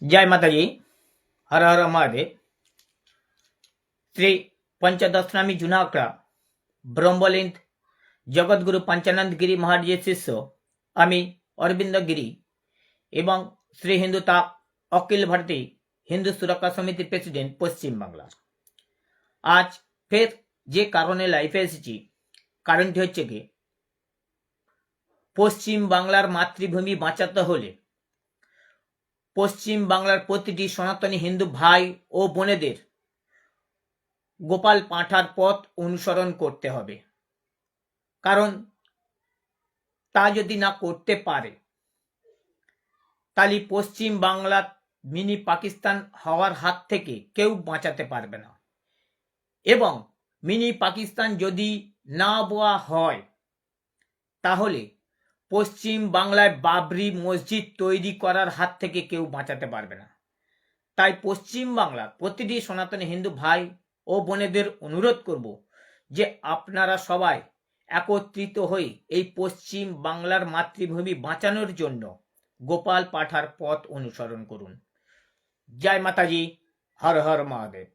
जय माताजी। हर हर महादेव। श्री पंचदशनामी जुना आखड़ा ब्रह्मलिंद जगतगुरु पंचानंद गिरी महाराजेर शिष्य आमी अरविंद गिरी एवं श्री हिंदू ताक अखिल भारतीय हिंदू सुरक्षा समितिर प्रेसिडेंट पश्चिम बांगला। आज फिर जे कारणे लाइफे एसेছি कारणটি হচ্ছে কি পশ্চিম বাংলার মাতৃভূমি বাঁচাতে হলে পশ্চিম বাংলার প্রতিটি সনাতনী হিন্দু ভাই ও বোনেদের গোপাল পাঁঠার পথ অনুসরণ করতে হবে। কারণ তা যদি না করতে পারে তাহলে পশ্চিম বাংলা মিনি পাকিস্তান হওয়ার হাত থেকে কেউ বাঁচাতে পারবে না। এবং মিনি পাকিস্তান যদি না হওয়া হয় তাহলে পশ্চিম বাংলায় বাবরি মসজিদ তৈরি করার হাত থেকে কেউ বাঁচাতে পারবে না। তাই পশ্চিম বাংলার প্রতিটি সনাতনী হিন্দু ভাই ও বোনেদের অনুরোধ করব যে আপনারা সবাই একত্রিত হয়ে এই পশ্চিম বাংলার মাতৃভূমি বাঁচানোর জন্য গোপাল পাঠার পথ অনুসরণ করুন। জয় মাতাজি, হর হর মহাদেব।